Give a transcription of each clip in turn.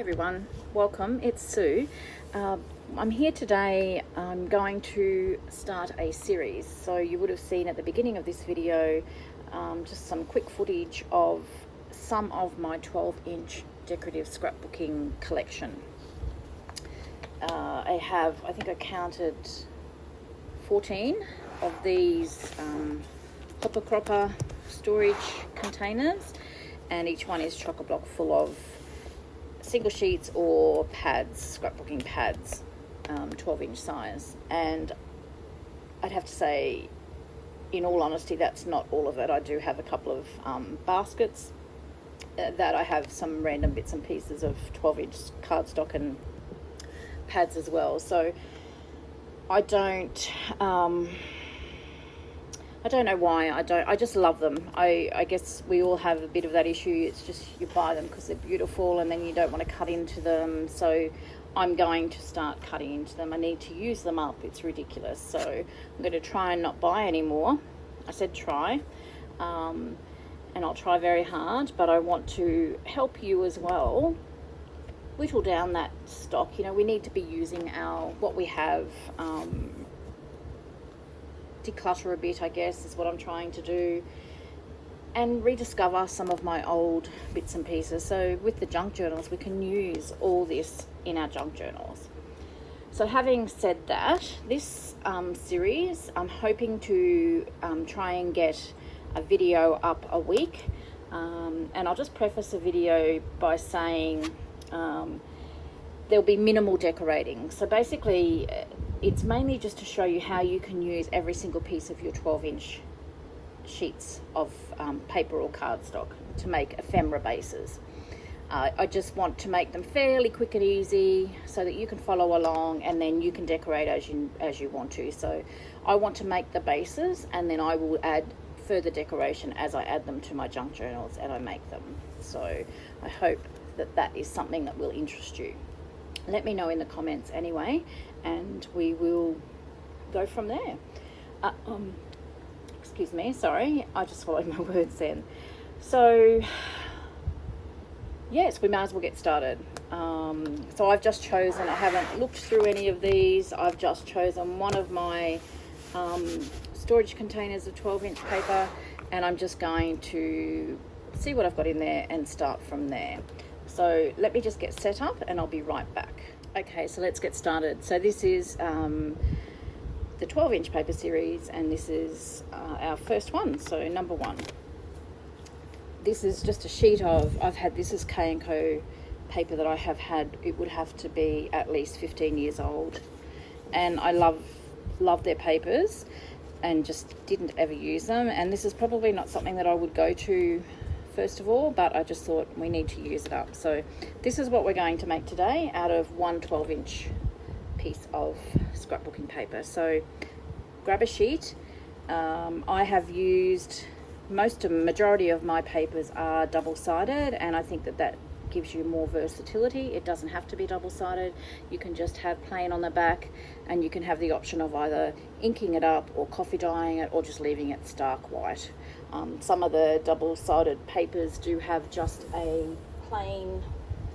everyone, welcome, it's Sue. I'm here today. I'm going to start a series. So you would have seen at the beginning of this video just some quick footage of some of my 12-inch decorative scrapbooking collection. I think I counted 14 of these hopper cropper storage containers, and each one is chock-a-block full of single sheets or pads, scrapbooking pads, 12-inch size. And I'd have to say, in all honesty, that's not all of it. I do have a couple of baskets that I have some random bits and pieces of 12-inch cardstock and pads as well. So I don't know why. I just love them. I guess we all have a bit of that issue. It's just you buy them because they're beautiful and then you don't want to cut into them. So I'm going to start cutting into them. I need to use them up. It's ridiculous. So I'm going to try and not buy any more. I said try. And I'll try very hard, but I want to help you as well whittle down that stock. You know, we need to be using what we have, declutter a bit, I guess, is what I'm trying to do, and rediscover some of my old bits and pieces. So with the junk journals, we can use all this in our junk journals. So having said that, this series, I'm hoping to try and get a video up a week, and I'll just preface the video by saying there'll be minimal decorating. So basically it's mainly just to show you how you can use every single piece of your 12-inch sheets of paper or cardstock to make ephemera bases. I just want to make them fairly quick and easy so that you can follow along, and then you can decorate as you want to. So I want to make the bases, and then I will add further decoration as I add them to my junk journals and I make them. So I hope that is something that will interest you. Let me know in the comments anyway, and we will go from there. Excuse me, sorry, I just swallowed my words then. So yes, we might as well get started. So I've just chosen, I haven't looked through any of these, I've just chosen one of my storage containers of 12-inch paper, and I'm just going to see what I've got in there and start from there. So let me just get set up and I'll be right back. Okay, so let's get started. So this is the 12-inch paper series, and this is our first one, so number one. This is just a sheet of, this is K&Co paper that I have had. It would have to be at least 15 years old, and I love their papers and just didn't ever use them. And this is probably not something that I would go to first of all, but I just thought we need to use it up. So this is what we're going to make today out of one 12-inch piece of scrapbooking paper. So grab a sheet. I have used majority of my papers are double-sided, and I think that gives you more versatility. It doesn't have to be double-sided. You can just have plain on the back, and you can have the option of either inking it up or coffee dyeing it or just leaving it stark white. Some of the double-sided papers do have just a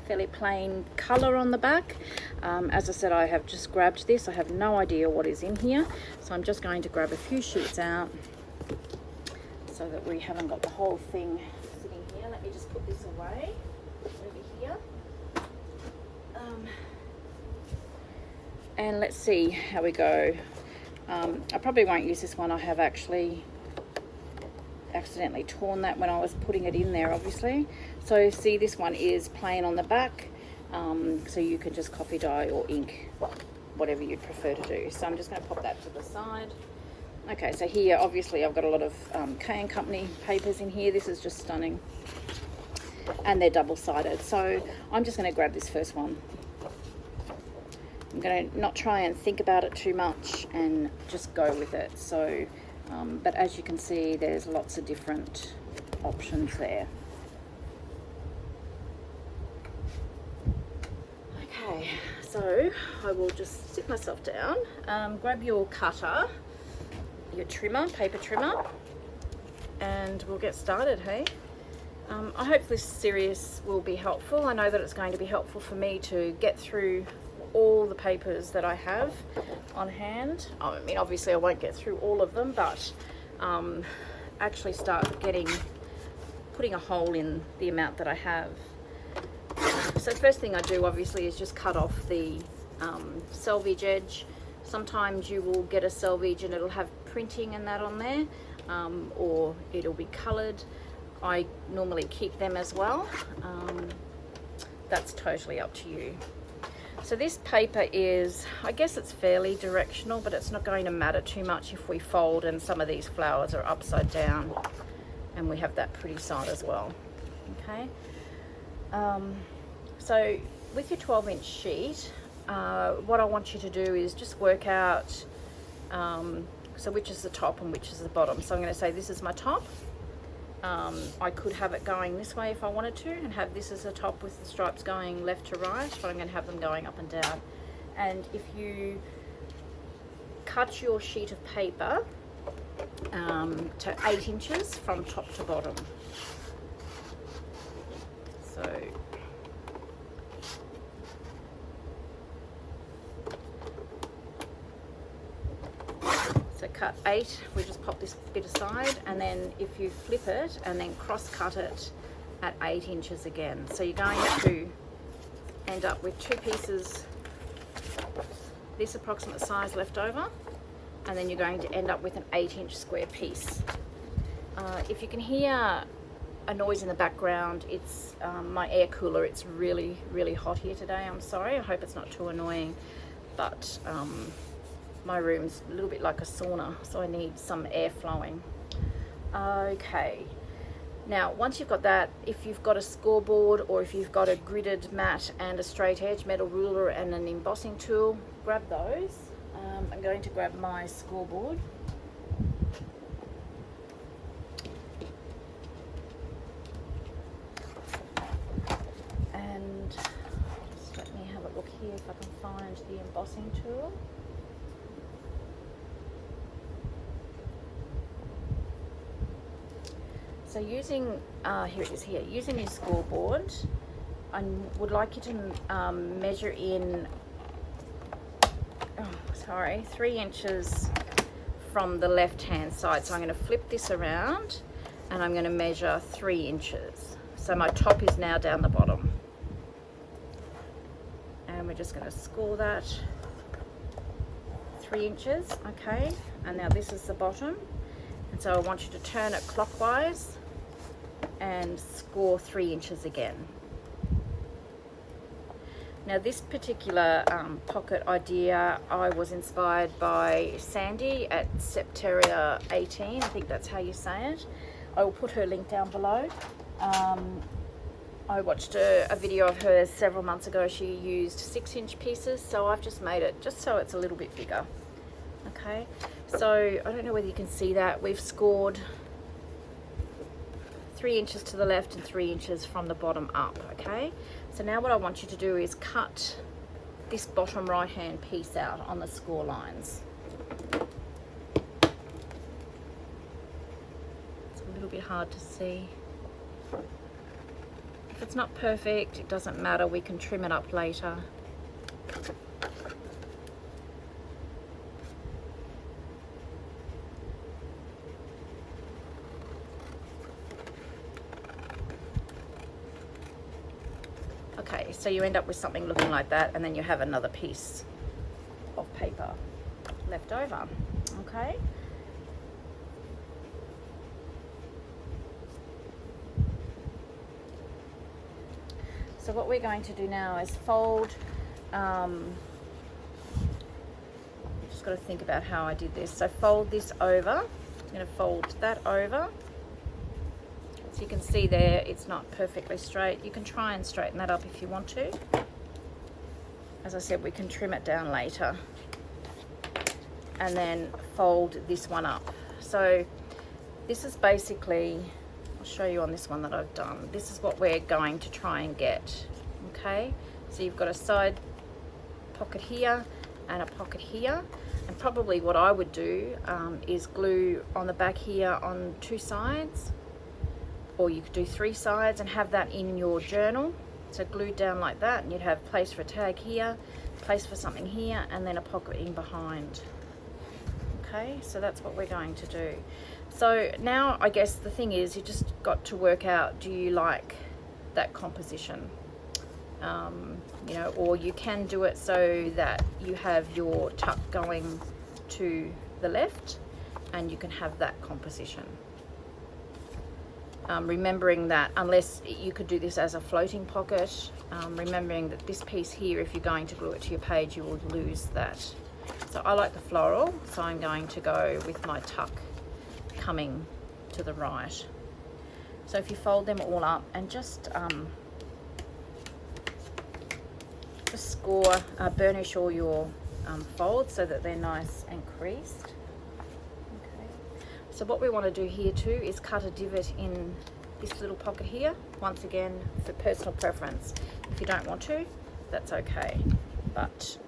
fairly plain colour on the back. As I said, I have just grabbed this. I have no idea what is in here, so I'm just going to grab a few sheets out so that we haven't got the whole thing sitting here. Let me just put this away over here. And let's see how we go. I probably won't use this one. I have actually accidentally torn that when I was putting it in there, obviously. So see, this one is plain on the back, so you can just coffee dye or ink, whatever you'd prefer to do. So I'm just going to pop that to the side. Okay, so here obviously I've got a lot of K & Company papers in here. This is just stunning, and they're double-sided. So I'm just going to grab this first one. I'm going to not try and think about it too much and just go with it. So but as you can see, there's lots of different options there. Okay, so I will just sit myself down, grab your cutter, your trimmer, paper trimmer, and we'll get started, hey? I hope this series will be helpful. I know that it's going to be helpful for me to get through all the papers that I have on hand. I mean, obviously I won't get through all of them, but actually start putting a hole in the amount that I have. So first thing I do obviously is just cut off the selvage edge. Sometimes you will get a selvage and it'll have printing and that on there, or it'll be coloured. I normally keep them as well. That's totally up to you. So this paper is, I guess it's fairly directional, but it's not going to matter too much if we fold and some of these flowers are upside down, and we have that pretty side as well. Okay. So with your 12-inch sheet, what I want you to do is just work out, so which is the top and which is the bottom. So I'm going to say this is my top. I could have it going this way if I wanted to, and have this as the top with the stripes going left to right, but I'm going to have them going up and down. And if you cut your sheet of paper to 8 inches from top to bottom, so cut 8, we just pop this bit aside, and then if you flip it and then cross cut it at 8 inches again. So you're going to end up with 2 pieces this approximate size left over, and then you're going to end up with an 8-inch square piece. If you can hear a noise in the background, it's my air cooler. It's really, really hot here today. I'm sorry, I hope it's not too annoying, but my room's a little bit like a sauna, so I need some air flowing. Okay, now once you've got that, if you've got a scoreboard or if you've got a gridded mat and a straight edge metal ruler and an embossing tool, grab those. I'm going to grab my scoreboard. And just let me have a look here if I can find the embossing tool. So using, here it is here, using your scoreboard, I would like you to measure in, 3 inches from the left hand side. So I'm going to flip this around and I'm going to measure 3 inches. So my top is now down the bottom. And we're just going to score that 3 inches, okay? And now this is the bottom. And so I want you to turn it clockwise and score 3 inches again. Now this particular pocket idea, I was inspired by Sandy at Septeria 18, I think that's how you say it. I will put her link down below. I watched a video of hers several months ago. She used 6-inch pieces, so I've just made it just so it's a little bit bigger. Okay, so I don't know whether you can see that. We've scored 3 inches to the left and 3 inches from the bottom up. Okay, so now what I want you to do is cut this bottom right hand piece out on the score lines. It's a little bit hard to see. If it's not perfect, it doesn't matter, we can trim it up later. Okay, so you end up with something looking like that, and then you have another piece of paper left over. Okay. So what we're going to do now is fold, just got to think about how I did this. So fold this over, I'm going to fold that over. So you can see there, it's not perfectly straight. You can try and straighten that up if you want to. As I said, we can trim it down later. And then fold this one up. So this is basically, I'll show you on this one that I've done. This is what we're going to try and get, okay? So you've got a side pocket here and a pocket here. And probably what I would do is glue on the back here on 2 sides, or you could do 3 sides and have that in your journal. So glued down like that, and you'd have place for a tag here, place for something here, and then a pocket in behind. Okay, so that's what we're going to do. So now I guess the thing is, you just got to work out, do you like that composition? You know, or you can do it so that you have your tuck going to the left and you can have that composition. Remembering that unless you could do this as a floating pocket, remembering that this piece here, if you're going to glue it to your page, you will lose that. So I like the floral, so I'm going to go with my tuck coming to the right. So if you fold them all up and just score, burnish all your folds so that they're nice and creased. Okay. So what we want to do here too is cut a divot in this little pocket here, once again for personal preference. If you don't want to, that's okay, but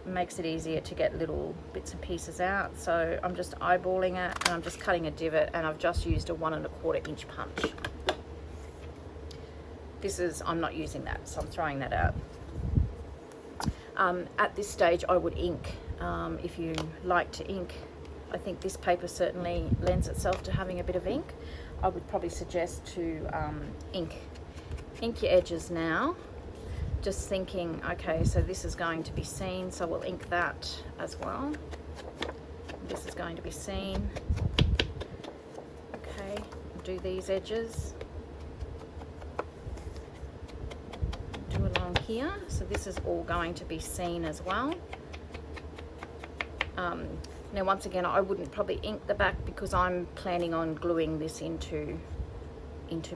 it makes it easier to get little bits and pieces out. So I'm just eyeballing it and I'm just cutting a divot, and I've just used a 1 1/4 inch punch. This is, I'm not using that, so I'm throwing that out. At this stage I would ink, if you like to ink. I think this paper certainly lends itself to having a bit of ink. I would probably suggest to ink your edges now, just thinking, okay, so this is going to be seen, so we'll ink that as well. This is going to be seen. Okay, do these edges. Do along here, so this is all going to be seen as well. Now once again, I wouldn't probably ink the back because I'm planning on gluing this into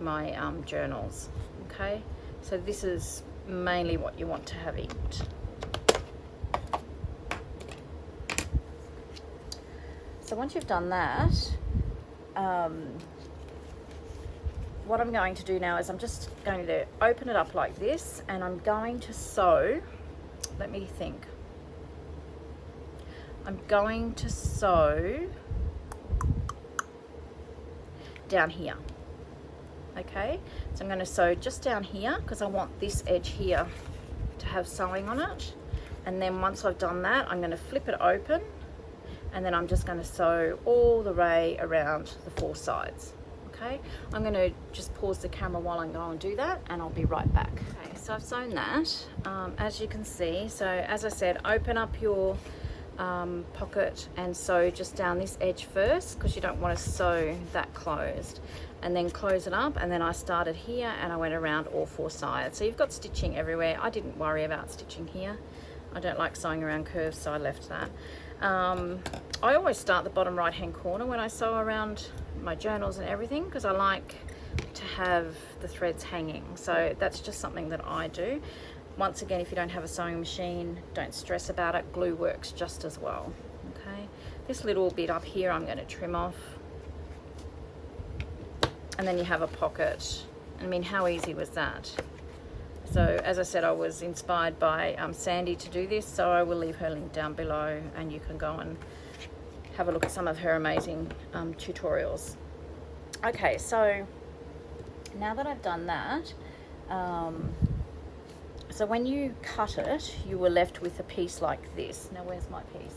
my journals. Okay, so this is mainly what you want to have inked. So once you've done that, what I'm going to do now is I'm just going to open it up like this, and I'm going to sew, let me think, I'm going to sew down here. Okay, so I'm going to sew just down here because I want this edge here to have sewing on it, and then once I've done that, I'm going to flip it open, and then I'm just going to sew all the way around the 4 sides. Okay, I'm going to just pause the camera while I go and do that, and I'll be right back. Okay, so I've sewn that, as you can see. So as I said, open up your pocket and sew just down this edge first, because you don't want to sew that closed, and then close it up. And then I started here and I went around all 4 sides. So you've got stitching everywhere. I didn't worry about stitching here. I don't like sewing around curves, so I left that. I always start the bottom right hand corner when I sew around my journals and everything, because I like to have the threads hanging. So that's just something that I do. Once again, if you don't have a sewing machine, don't stress about it. Glue works just as well. Okay, this little bit up here I'm going to trim off, and then you have a pocket. I mean, how easy was that? So as I said, I was inspired by Sandy to do this, so I will leave her link down below, and you can go and have a look at some of her amazing tutorials. Okay, so now that I've done that, so when you cut it, you were left with a piece like this. Now where's my piece?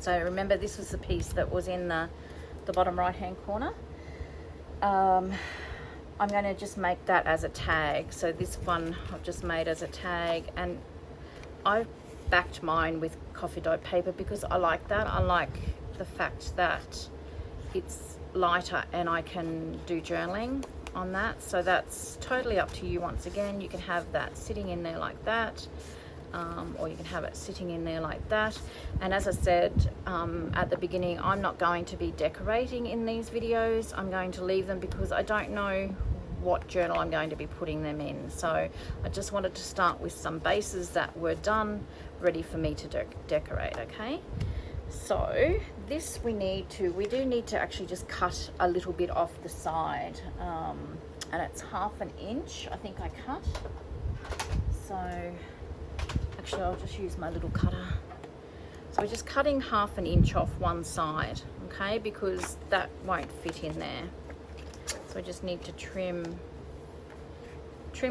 So remember, this was the piece that was in the bottom right hand corner. I'm going to just make that as a tag. So this one I've just made as a tag, and I backed mine with coffee dyed paper because I like that. I like the fact that it's lighter and I can do journaling on that. So that's totally up to you. Once again, you can have that sitting in there like that, or you can have it sitting in there like that. And as I said at the beginning, I'm not going to be decorating in these videos. I'm going to leave them because I don't know what journal I'm going to be putting them in. So I just wanted to start with some bases that were done, ready for me to decorate. Okay, so this we do need to actually just cut a little bit off the side, and it's 1/2 inch I think I cut. So actually I'll just use my little cutter. So we're just cutting 1/2 inch off one side, okay, because that won't fit in there. So I just need to trim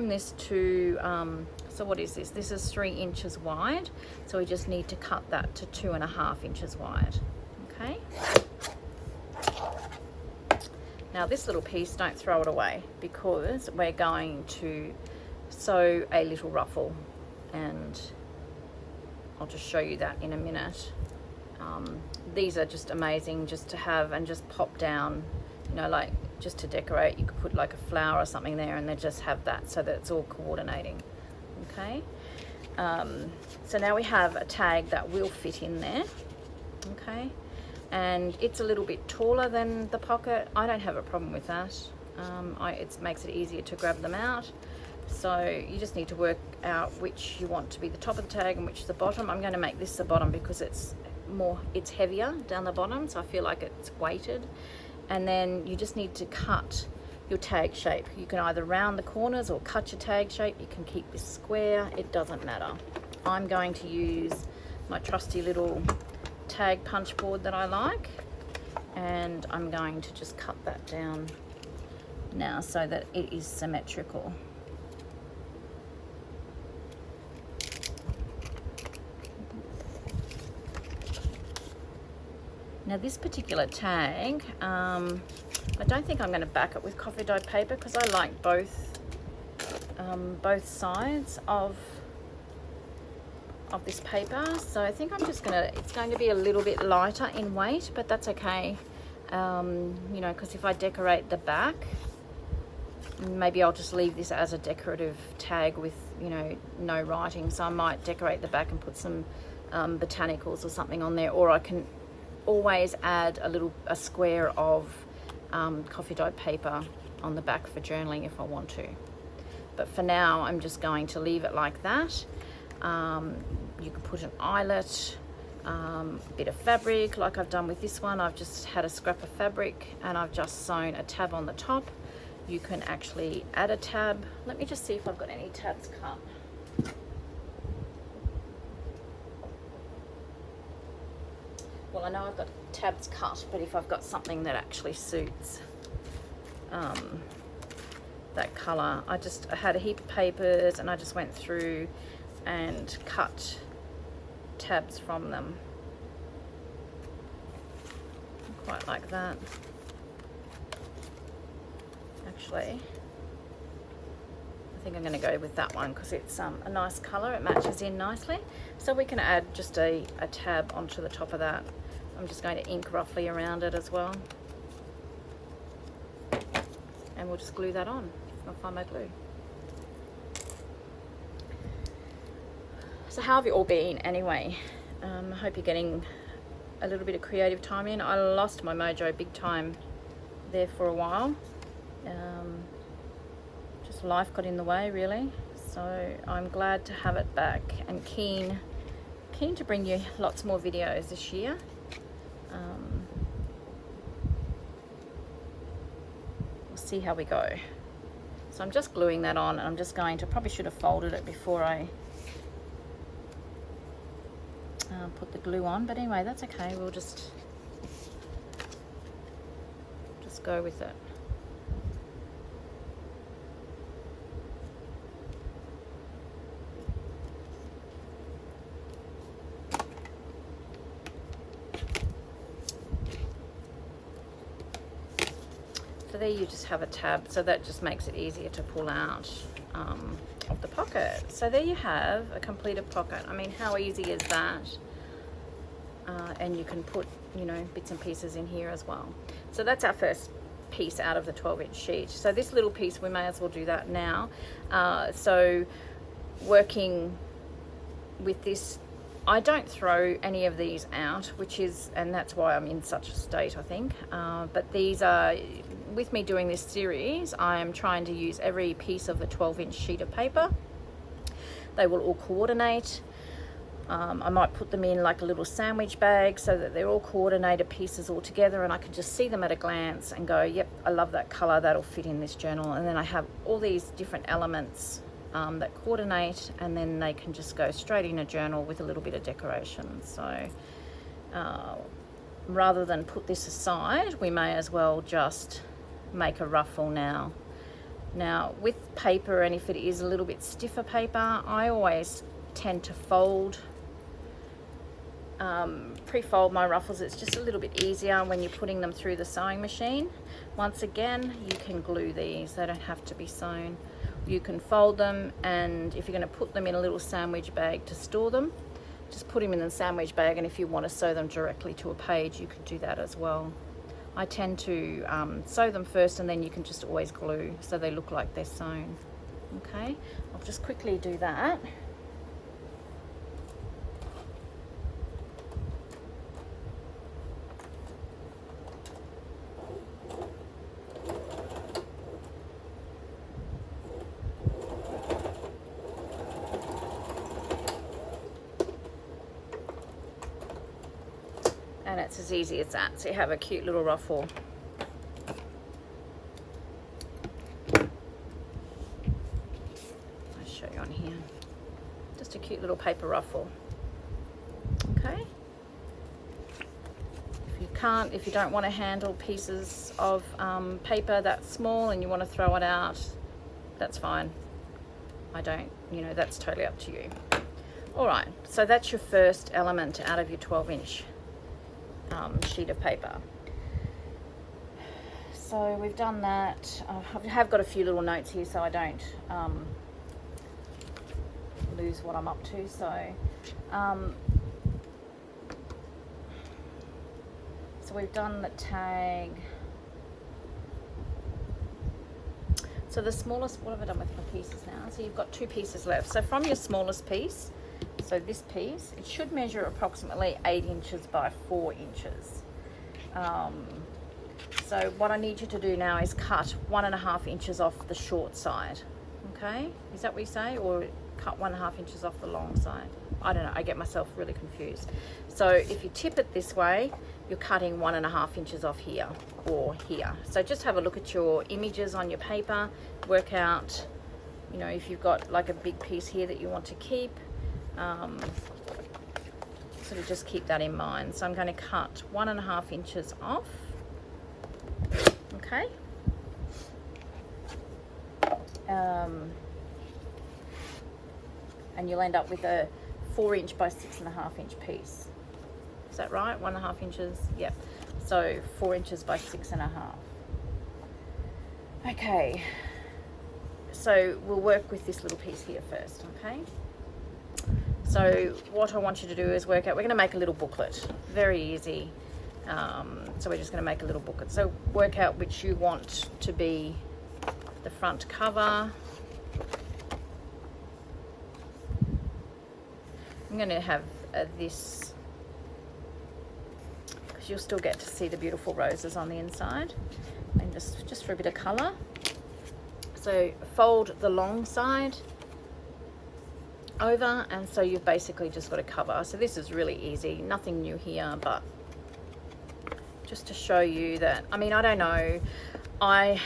this to, so what is this? This is 3 inches wide. So we just need to cut that to 2.5 inches wide, okay? Now this little piece, don't throw it away, because we're going to sew a little ruffle, and I'll just show you that in a minute. These are just amazing just to have and just pop down, you know, like just to decorate. You could put like a flower or something there and then just have that so that it's all coordinating, okay? So now we have a tag that will fit in there, okay? And it's a little bit taller than the pocket. I don't have a problem with that. It makes it easier to grab them out. So you just need to work out which you want to be the top of the tag and which is the bottom. I'm going to make this the bottom because it's heavier down the bottom, so I feel like it's weighted. And then you just need to cut your tag shape. You can either round the corners or cut your tag shape. You can keep this square, it doesn't matter. I'm going to use my trusty little tag punch board that I like, and I'm going to just cut that down now so that it is symmetrical. Now this particular tag, I don't think I'm going to back it with coffee dyed paper because I like both sides of this paper. So I think I'm just it's going to be a little bit lighter in weight, but that's okay. You know, because if I decorate the back, maybe I'll just leave this as a decorative tag with, you know, no writing. So I might decorate the back and put some botanicals or something on there, or I can always add a square of coffee dyed paper on the back for journaling if I want to. But for now, I'm just going to leave it like that. You can put an eyelet, bit of fabric like I've done with this one. I've just had a scrap of fabric and I've just sewn a tab on the top. You can actually add a tab. Let me just see if I've got any tabs cut. Well, I know I've got tabs cut, but if I've got something that actually suits that colour, I had a heap of papers and I just went through and cut tabs from them, quite like that. Actually, I think I'm going to go with that one because it's a nice colour, it matches in nicely. So we can add just a tab onto the top of that. I'm just going to ink roughly around it as well, and we'll just glue that on. I'll find my glue. So how have you all been anyway? I hope you're getting a little bit of creative time in. I lost my mojo big time there for a while. Just life got in the way really. So I'm glad to have it back and keen to bring you lots more videos this year. We'll see how we go. So I'm just gluing that on, and I'm just going to, probably should have folded it before I put the glue on, but anyway, that's okay. We'll just go with it. So there you just have a tab, so that just makes it easier to pull out of the pocket. So there you have a completed pocket. I mean, how easy is that? And you can put, you know, bits and pieces in here as well. So that's our first piece out of the 12-inch sheet. So this little piece, we may as well do that now. So working with this, I don't throw any of these out, and that's why I'm in such a state, I think. But these are, with me doing this series, I am trying to use every piece of the 12-inch sheet of paper. They will all coordinate. I might put them in like a little sandwich bag so that they're all coordinated pieces all together, and I can just see them at a glance and go, yep, I love that color, that'll fit in this journal. And then I have all these different elements that coordinate, and then they can just go straight in a journal with a little bit of decoration. So rather than put this aside, we may as well just make a ruffle now. Now with paper, and if it is a little bit stiffer paper, I always tend to pre-fold my ruffles. It's just a little bit easier when you're putting them through the sewing machine. Once again, you can glue these, they don't have to be sewn. You can fold them, and if you're going to put them in a little sandwich bag to store them, just put them in the sandwich bag, and if you want to sew them directly to a page, you could do that as well. I tend to sew them first, and then you can just always glue so they look like they're sewn. Okay, I'll just quickly do that. And it's as easy as that. So you have a cute little ruffle. I'll show you on here. Just a cute little paper ruffle. Okay. If you don't want to handle pieces of paper that small and you want to throw it out, that's fine. That's totally up to you. All right, so that's your first element out of your 12-inch sheet of paper. So we've done that. I have got a few little notes here so I don't lose what I'm up to. So we've done the tag. So the smallest, what have I done with my pieces now? So you've got 2 pieces left. So from your smallest piece, so this piece, it should measure approximately 8 inches by 4 inches. So what I need you to do now is cut 1.5 inches off the short side. Okay, is that what you say? Or cut 1.5 inches off the long side? I don't know, I get myself really confused. So if you tip it this way, you're cutting 1.5 inches off here or here. So just have a look at your images on your paper, work out, if you've got like a big piece here that you want to keep, sort of just keep that in mind. So I'm going to cut 1.5 inches off. Okay. And you'll end up with a 4-inch by 6.5-inch piece. Is that right? 1.5 inches? Yep. So 4 inches by 6.5. Okay. So we'll work with this little piece here first, okay? So what I want you to do is work out, we're going to make a little booklet. Very easy. So we're just going to make a little booklet. So work out which you want to be the front cover. I'm going to have this, because you'll still get to see the beautiful roses on the inside, and just for a bit of colour. So fold the long side over, and so you've basically just got a cover. So this is really easy, nothing new here, but just to show you that, I don't know, I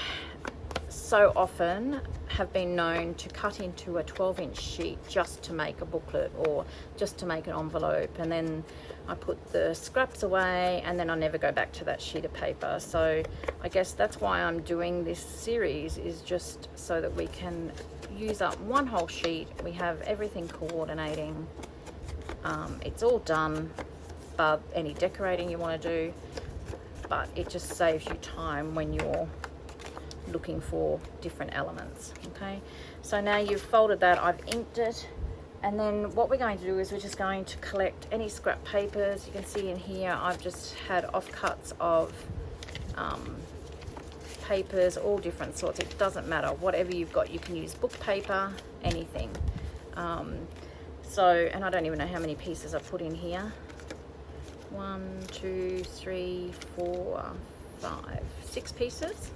so often have been known to cut into a 12-inch sheet just to make a booklet or just to make an envelope, and then I put the scraps away and then I never go back to that sheet of paper. So I guess that's why I'm doing this series, is just so that we can use up one whole sheet. We have everything coordinating. It's all done, but any decorating you want to do, but it just saves you time when you're looking for different elements. Okay, so now you've folded that, I've inked it, and then what we're going to do is we're just going to collect any scrap papers. You can see in here I've just had offcuts of papers, all different sorts. It doesn't matter, whatever you've got. You can use book paper, anything. And I don't even know how many pieces I've put in here. 1, 2, 3, 4, 5, 6 pieces.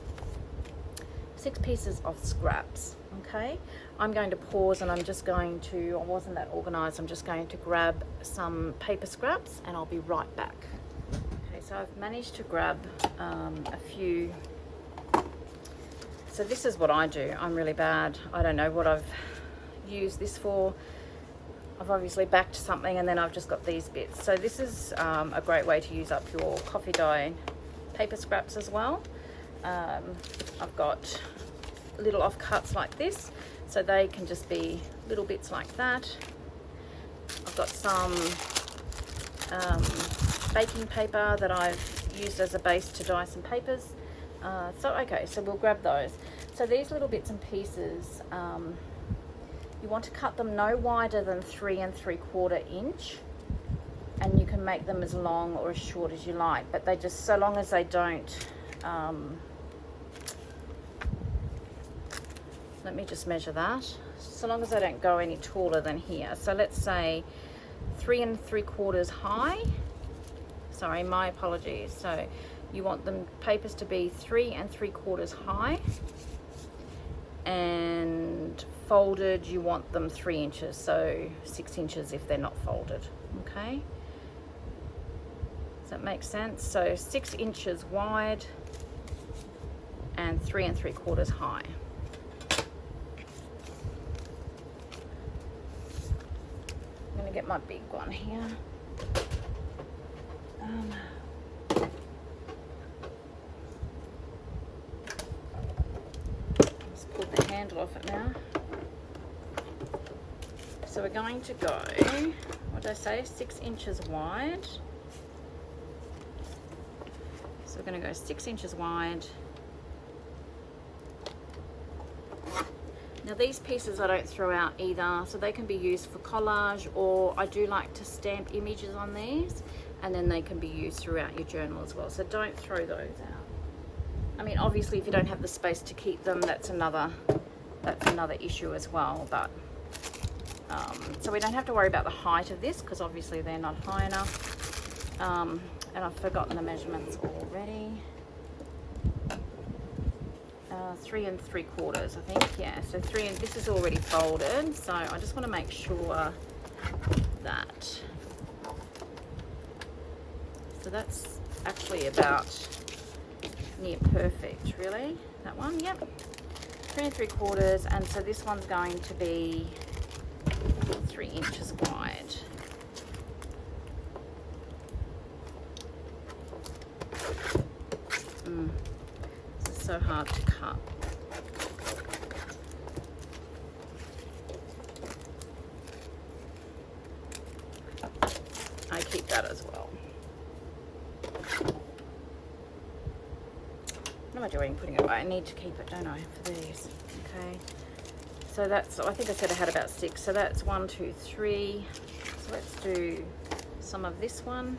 6 pieces of scraps. Okay, I'm going to pause, and I'm just going to, I wasn't that organized, I'm just going to grab some paper scraps and I'll be right back. Okay, so I've managed to grab a few. So this is what I do. I'm really bad. I don't know what I've used this for. I've obviously backed something and then I've just got these bits. So this is a great way to use up your coffee dye paper scraps as well. I've got little offcuts like this, so they can just be little bits like that. I've got some baking paper that I've used as a base to dye some papers. Okay, so we'll grab those. So these little bits and pieces, you want to cut them no wider than 3 3/4 inch, and you can make them as long or as short as you like, but they just, so long as they don't, let me just measure that, so long as they don't go any taller than here. So let's say 3 3/4 high. Sorry, my apologies. So you want them papers to be 3 3/4 high, and folded you want them 3 inches, so 6 inches if they're not folded. Okay, does that make sense? So 6 inches wide and 3 3/4 high. I'm gonna get my big one here. Just pull the handle off it now. So we're going to go, what did I say, 6 inches wide. So we're going to go 6 inches wide. Now these pieces I don't throw out either, so they can be used for collage, or I do like to stamp images on these, and then they can be used throughout your journal as well. So don't throw those out. I mean, obviously if you don't have the space to keep them, that's another issue as well. But so we don't have to worry about the height of this, because obviously they're not high enough. And I've forgotten the measurements already. 3 3/4, I think, yeah. So this is already folded, so I just want to make sure that. So that's actually about near perfect, really. That one, yep. 3 3/4, and so this one's going to be 3 inches wide. This is so hard to cut. I keep that as well. What am I doing putting it away? I need to keep it, don't I, for these? Okay. So that's, I think I said I had about 6. So that's 1, 2, 3. So let's do some of this one.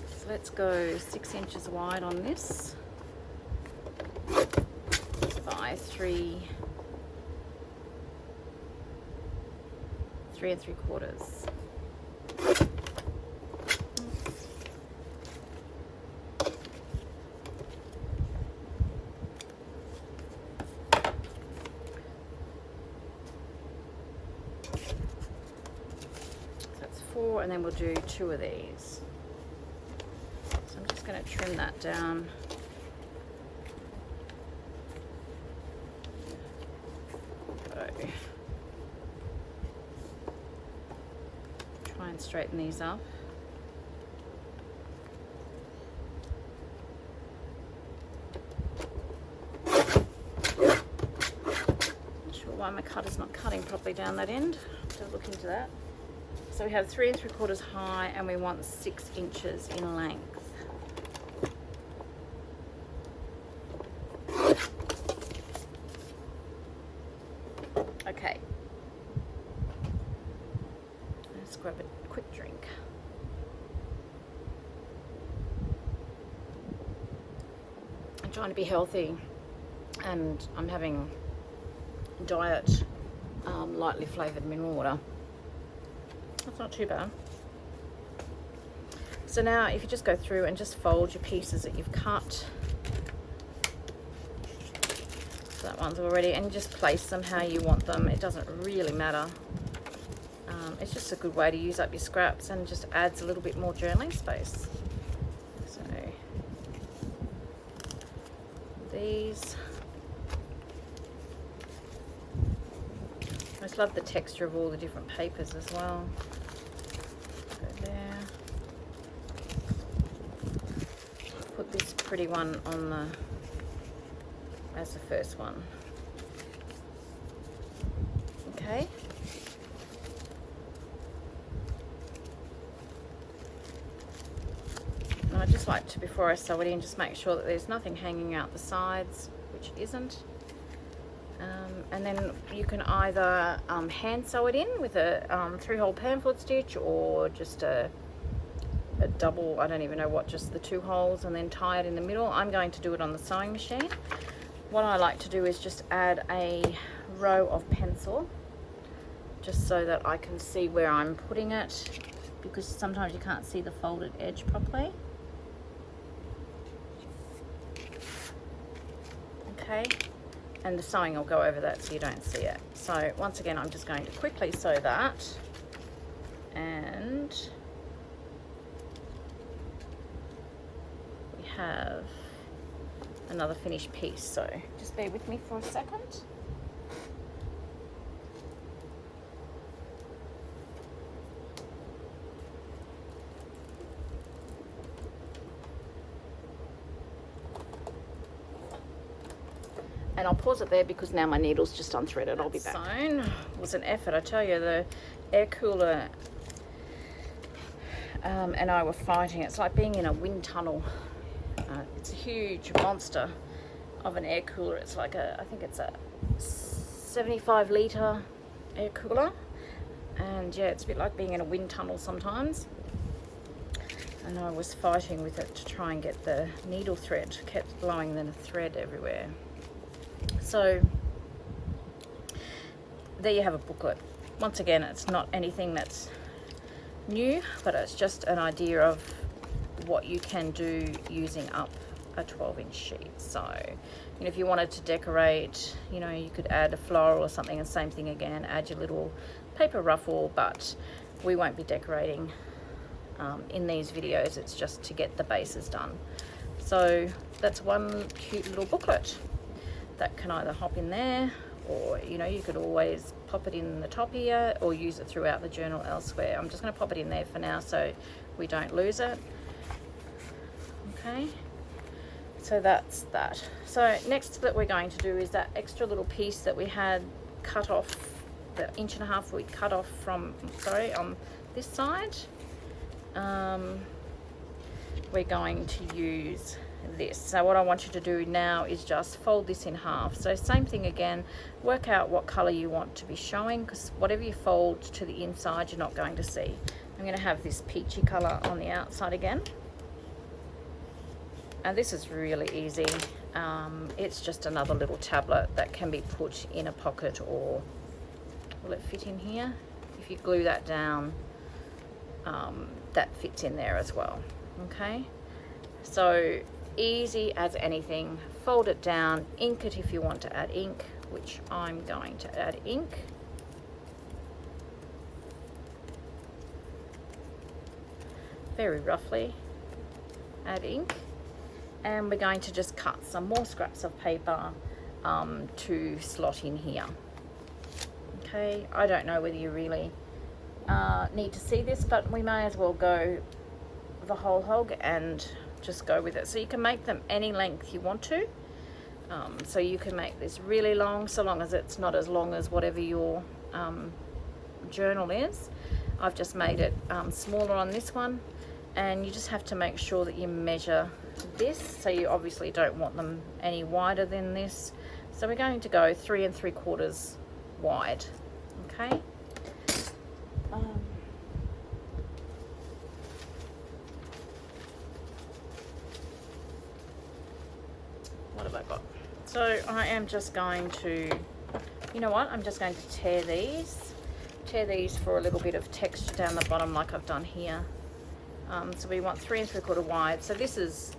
So let's go 6 inches wide on this by 3 3/4. That's 4, and then we'll do 2 of these. So I'm just going to trim that down. Try and straighten these up. Not sure why my cutter's not cutting properly down that end. So look into that. So we have 3 3/4 high, and we want 6 inches in length. Okay. Let's grab a quick drink. I'm trying to be healthy, and I'm having diet lightly flavoured mineral water. That's not too bad. So now if you just go through and just fold your pieces that you've cut. So that one's already, and just place them how you want them. It doesn't really matter. It's just a good way to use up your scraps, and just adds a little bit more journaling space. So these, I just love the texture of all the different papers as well. pretty one on the as the first one. Okay. And I just like to, before I sew it in, just make sure that there's nothing hanging out the sides, which isn't. And then you can either hand sew it in with a 3-hole pamphlet stitch, or just a double, I don't even know what, just the 2 holes, and then tie it in the middle. I'm going to do it on the sewing machine. What I like to do is just add a row of pencil, just so that I can see where I'm putting it, because sometimes you can't see the folded edge properly. Okay, and the sewing will go over that so you don't see it. So once again, I'm just going to quickly sew that, and we have another finished piece. So just bear with me for a second. And I'll pause it there because now my needle's just unthreaded. I'll be back. Sewn was an effort, I tell you. The air cooler and I were fighting. It's like being in a wind tunnel. It's a huge monster of an air cooler. It's like I think it's a 75-litre air cooler. And yeah, it's a bit like being in a wind tunnel sometimes. And I was fighting with it to try and get the needle thread. Kept blowing the thread everywhere. So there you have a booklet. Once again, it's not anything that's new, but it's just an idea of what you can do using up a 12-inch sheet. So, you know, if you wanted to decorate, you know, you could add a floral or something, and same thing again, add your little paper ruffle, but we won't be decorating in these videos. It's just to get the bases done. So that's one cute little booklet that can either hop in there, or you know, you could always pop it in the top here or use it throughout the journal elsewhere. I'm just going to pop it in there for now so we don't lose it. Okay, so that's that. So next that we're going to do is that extra little piece that we had cut off, the 1.5 inches we cut off from, sorry, on this side. We're going to use this. So what I want you to do now is just fold this in half. So same thing again, work out what color you want to be showing, because whatever you fold to the inside you're not going to see. I'm going to have this peachy color on the outside again, and this is really easy. It's just another little tablet that can be put in a pocket, or will it fit in here? If you glue that down, that fits in there as well. Okay, so easy as anything. Fold it down, ink it if you want to add ink, which I'm going to add ink. Very roughly add ink, and we're going to just cut some more scraps of paper to slot in here. Okay, I don't know whether you really need to see this, but we may as well go the whole hog and just go with it. So you can make them any length you want to. So you can make this really long, so long as it's not as long as whatever your journal is. I've just made it smaller on this one, and you just have to make sure that you measure this. So you obviously don't want them any wider than this. So we're going to go 3 3/4 wide. Okay. What have I got? So I am just going to, you know what, I'm just going to tear these for a little bit of texture down the bottom like I've done here. So we want 3 3/4 wide. So this is,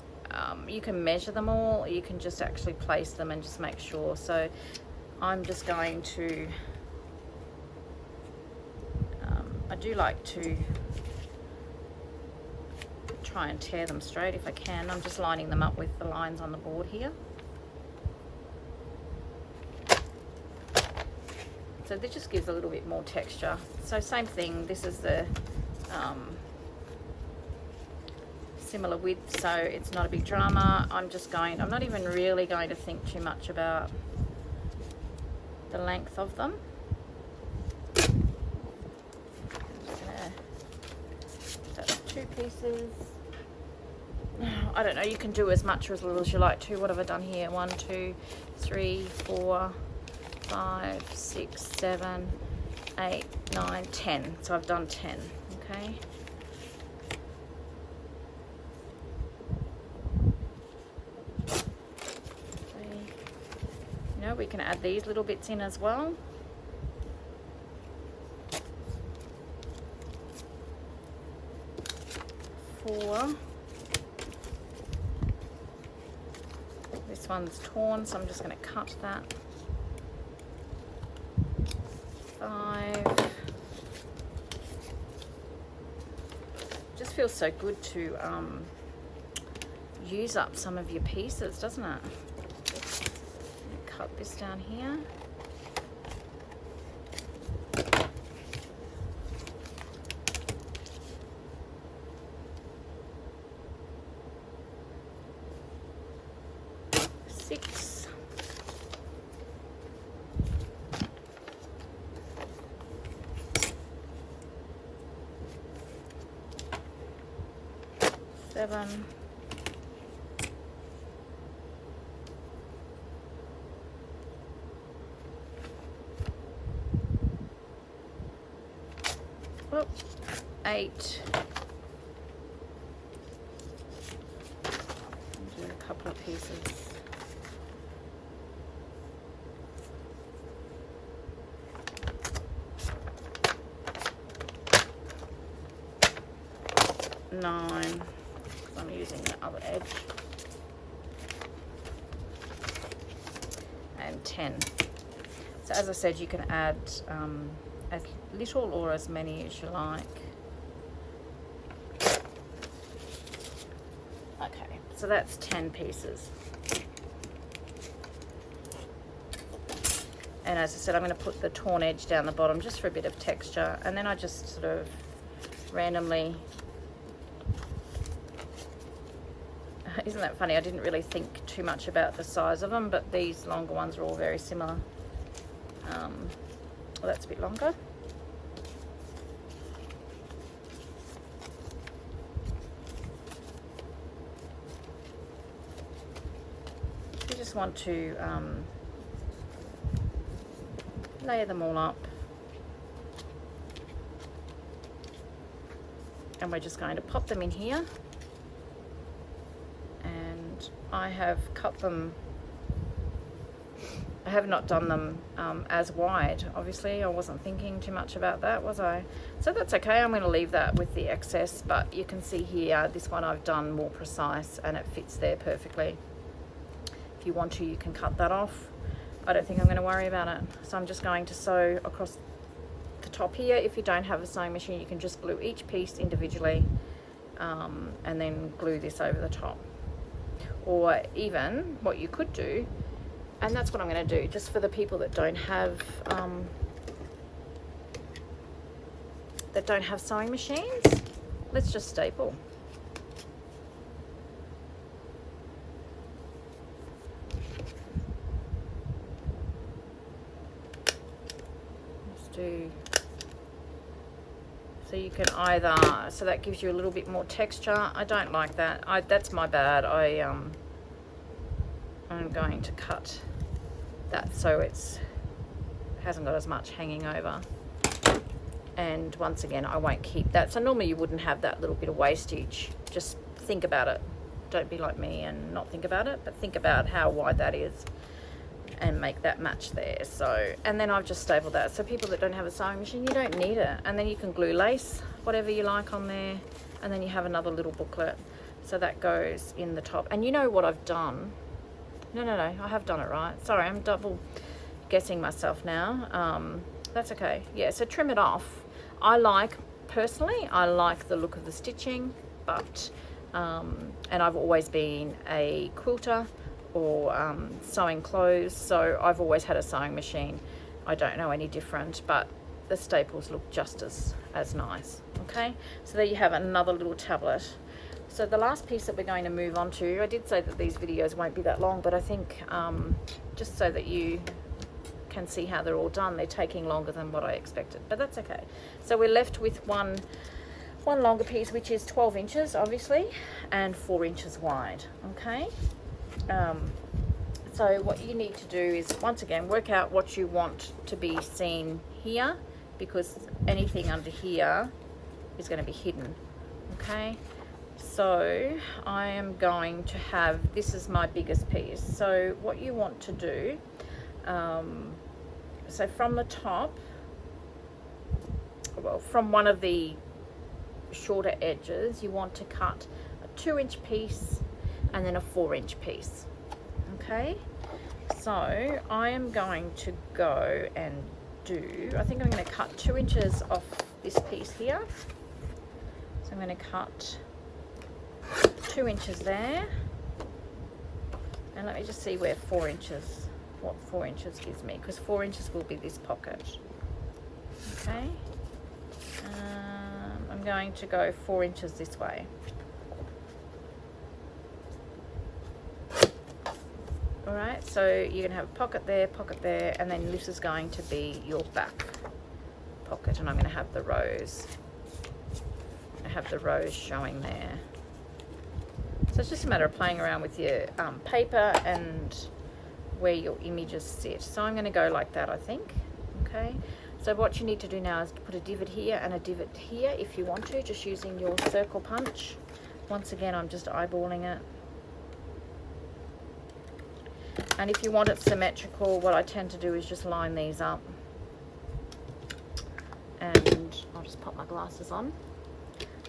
you can measure them all, or you can just actually place them and just make sure. So I'm just going to, I do like to try and tear them straight if I can. I'm just lining them up with the lines on the board here. So this just gives a little bit more texture. So same thing, this is the similar width, so it's not a big drama. I'm not even really going to think too much about the length of them. That's 2 pieces. I don't know, you can do as much or as little as you like to. What have I done here? 1, 2, 3, 4, 5, 6, 7, 8, 9, 10. So I've done 10, okay? You know, we can add these little bits in as well. Four. This one's torn, so I'm just going to cut that. 5. Just feels so good to use up some of your pieces, doesn't it? Cut this down here. Six. 7. 8. Do a couple of pieces. 9, because I'm using the other edge. And 10. So as I said, you can add as little or as many as you like. Okay, so that's 10 pieces. And as I said, I'm going to put the torn edge down the bottom just for a bit of texture, and then I just sort of randomly, isn't that funny? I didn't really think too much about the size of them, but these longer ones are all very similar. Well, that's a bit longer. You just want to layer them all up, and we're just going to pop them in here. And I have cut them, I have not done them as wide. Obviously I wasn't thinking too much about that, was I? So that's okay, I'm going to leave that with the excess, but you can see here this one I've done more precise and it fits there perfectly. If you want to, you can cut that off. I don't think I'm going to worry about it. So I'm just going to sew across the top here. If you don't have a sewing machine, you can just glue each piece individually and then glue this over the top. Or even what you could do, and that's what I'm going to do, just for the people that don't have sewing machines, let's just staple. Let's do, so you can either, so that gives you a little bit more texture. I don't like that. That's my bad. I'm going to cut that so it hasn't got as much hanging over. And once again, I won't keep that. So normally you wouldn't have that little bit of wastage. Just think about it. Don't be like me and not think about it, but think about how wide that is and make that match there. So, and then I've just stapled that. So people that don't have a sewing machine, you don't need it. And then you can glue lace, whatever you like on there. And then you have another little booklet. So that goes in the top. And you know what I've done? No, I have done it right. Sorry, I'm double guessing myself now. That's okay. Yeah, so trim it off. Personally, I like the look of the stitching, but, and I've always been a quilter or sewing clothes, so I've always had a sewing machine. I don't know any different, but the staples look just as nice. Okay, so there you have another little tablet So the last piece that we're going to move on to, I did say that these videos won't be that long, but I think just so that you can see how they're all done, they're taking longer than what I expected, but that's okay. So we're left with one longer piece, which is 12 inches obviously, and 4 inches wide, okay? So what you need to do is, once again, work out what you want to be seen here, because anything under here is going to be hidden, okay? So I am going to have, this is my biggest piece. So what you want to do, so from the top, well, from one of the shorter edges, you want to cut a 2-inch piece and then a 4-inch piece, okay? So I am going to go and do, I think I'm going to cut 2 inches off this piece here. So I'm going to cut 2 inches there, and let me just see where 4 inches, what 4 inches gives me, because 4 inches will be this pocket, okay? I'm going to go 4 inches this way. All right, so you're going to have a pocket there, and then this is going to be your back pocket, and I'm going to have the rows. I have the rows showing there. So it's just a matter of playing around with your paper and where your images sit. So I'm going to go like that, I think. Okay. So what you need to do now is to put a divot here and a divot here if you want to, just using your circle punch. Once again, I'm just eyeballing it. And if you want it symmetrical, what I tend to do is just line these up. And I'll just pop my glasses on.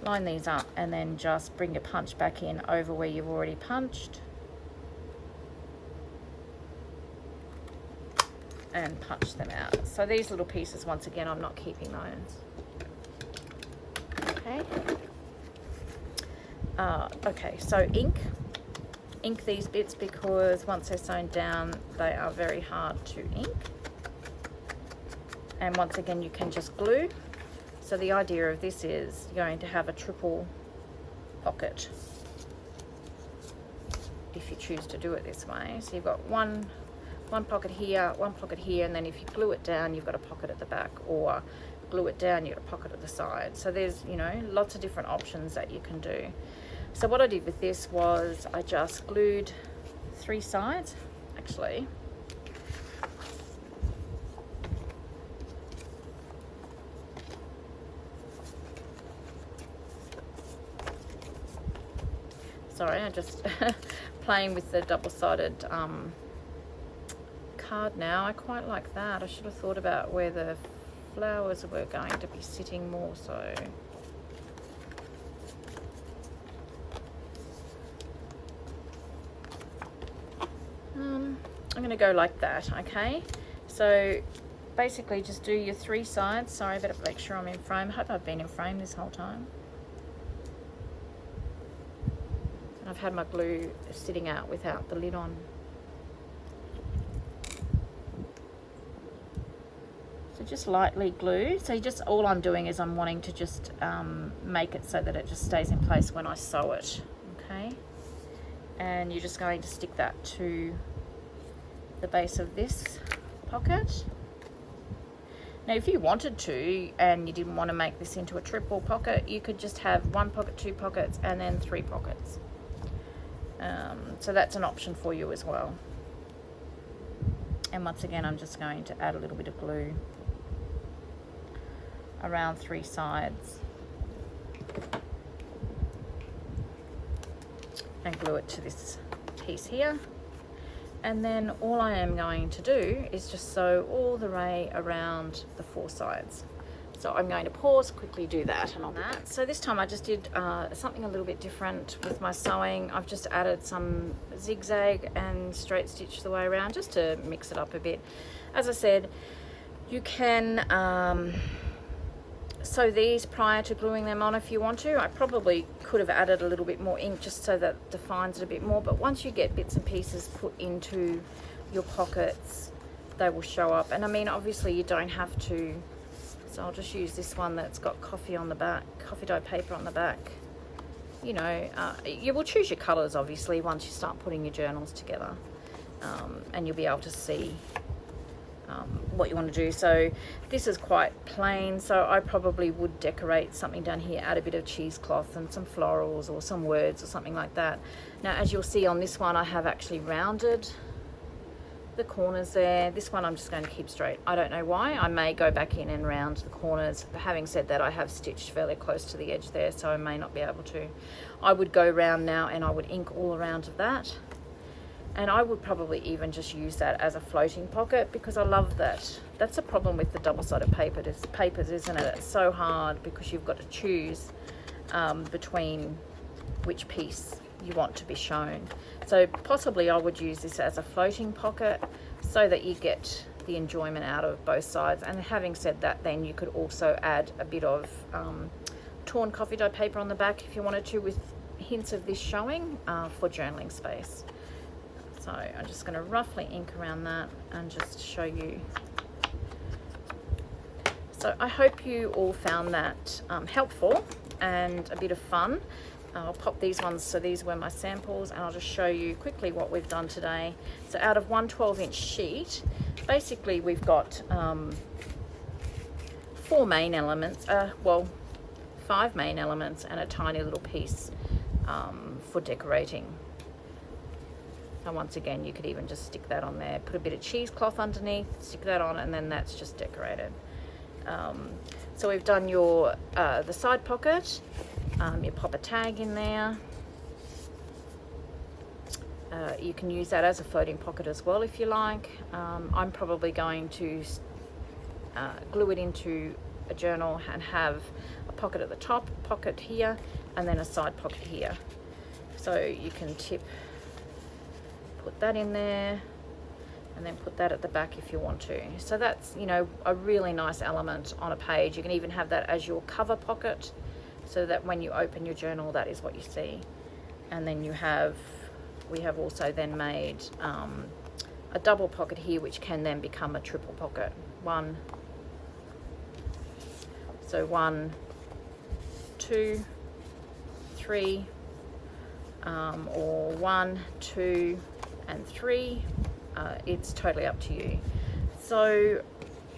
Line these up and then just bring your punch back in over where you've already punched and punch them out. So these little pieces, once again, I'm not keeping those. Okay. Okay, so ink these bits, because once they're sewn down they are very hard to ink. And once again, you can just glue. So the idea of this is you're going to have a triple pocket if you choose to do it this way. So you've got one pocket here, and then if you glue it down, you've got a pocket at the back, or glue it down, you've got a pocket at the side. So there's, you know, lots of different options that you can do. So what I did with this was I just glued 3 sides, actually. Sorry, I'm just playing with the double-sided card now. I quite like that. I should have thought about where the flowers were going to be sitting more so. I'm going to go like that, okay? So basically just do your 3 sides. Sorry, I better make sure I'm in frame. I hope I've been in frame this whole time. I've had my glue sitting out without the lid on. So just lightly glue. So all I'm doing is I'm wanting to just make it so that it just stays in place when I sew it, okay? And you're just going to stick that to the base of this pocket. Now if you wanted to and you didn't want to make this into a triple pocket, you could just have 1 pocket, 2 pockets, and then 3 pockets. So that's an option for you as well. And once again, I'm just going to add a little bit of glue around 3 sides and glue it to this piece here. And then all I am going to do is just sew all the way around the 4 sides. So I'm going to pause, quickly do that, and on that. So this time I just did something a little bit different with my sewing. I've just added some zigzag and straight stitch the way around, just to mix it up a bit. As I said, you can sew these prior to gluing them on if you want to. I probably could have added a little bit more ink just so that it defines it a bit more, but once you get bits and pieces put into your pockets, they will show up. And I mean, obviously you don't have to. So I'll just use this one that's got coffee on the back, coffee dye paper on the back. you know, you will choose your colours obviously once you start putting your journals together, and you'll be able to see what you want to do. So this is quite plain, so I probably would decorate something down here, add a bit of cheesecloth and some florals or some words or something like that. Now as you'll see on this one, I have actually rounded the corners there. This one I'm just going to keep straight. I don't know why. I may go back in and round the corners, but having said that, I have stitched fairly close to the edge there, so I may not be able to. I would go round now and I would ink all around of that, and I would probably even just use that as a floating pocket, because I love that. That's a problem with the double-sided papers, isn't it? It's so hard because you've got to choose between which piece you want to be shown. So possibly I would use this as a floating pocket so that you get the enjoyment out of both sides. And having said that, then you could also add a bit of torn coffee dye paper on the back if you wanted to, with hints of this showing for journaling space. So I'm just going to roughly ink around that and just show you. So I hope you all found that helpful and a bit of fun. I'll pop these ones, so these were my samples, and I'll just show you quickly what we've done today. So out of one 12-inch sheet, basically we've got 4 main elements, well, 5 main elements and a tiny little piece for decorating. And once again, you could even just stick that on there, put a bit of cheesecloth underneath, stick that on, and then that's just decorated. So we've done your the side pocket. You pop a tag in there. You can use that as a floating pocket as well if you like. I'm probably going to glue it into a journal and have a pocket at the top, pocket here, and then a side pocket here. So you can put that in there and then put that at the back if you want to. So that's, you know, a really nice element on a page. You can even have that as your cover pocket, so that when you open your journal, that is what you see. And then we have also then made a double pocket here, which can then become a triple pocket. So 1, 2, 3, or 1, 2, and 3. It's totally up to you. So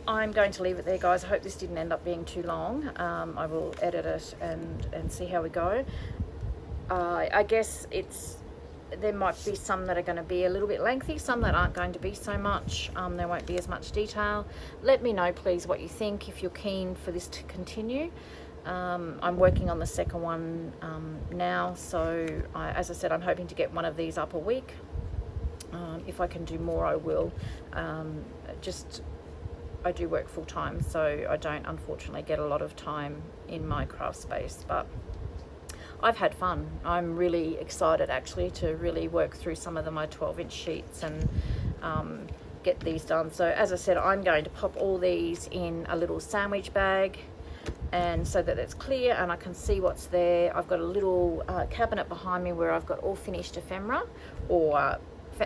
I'm going to leave it there, guys. I hope this didn't end up being too long. I will edit it and see how we go. I guess there might be some that are going to be a little bit lengthy, some that aren't going to be so much. There won't be as much detail. Let me know, please, what you think, if you're keen for this to continue. I'm working on the second one now, so as I said, I'm hoping to get one of these up a week. If I can do more, I will. I do work full-time, so I don't unfortunately get a lot of time in my craft space, but I've had fun. I'm really excited actually to really work through some of my 12-inch sheets and get these done. So as I said, I'm going to pop all these in a little sandwich bag, and so that it's clear and I can see what's there. I've got a little cabinet behind me where I've got all finished ephemera, or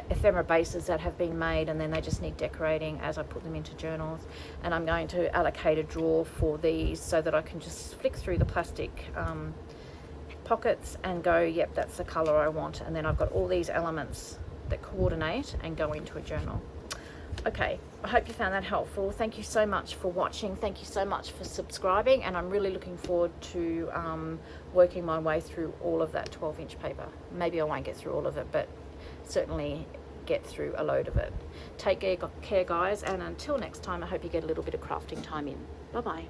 ephemera bases that have been made, and then they just need decorating as I put them into journals. And I'm going to allocate a drawer for these so that I can just flick through the plastic pockets and go, yep, that's the color I want. And then I've got all these elements that coordinate and go into a journal. Okay, I hope you found that helpful. Thank you so much for watching. Thank you so much for subscribing, and I'm really looking forward to working my way through all of that 12-inch paper. Maybe I won't get through all of it, but certainly get through a load of it. Take care, guys, and until next time, I hope you get a little bit of crafting time in. Bye bye.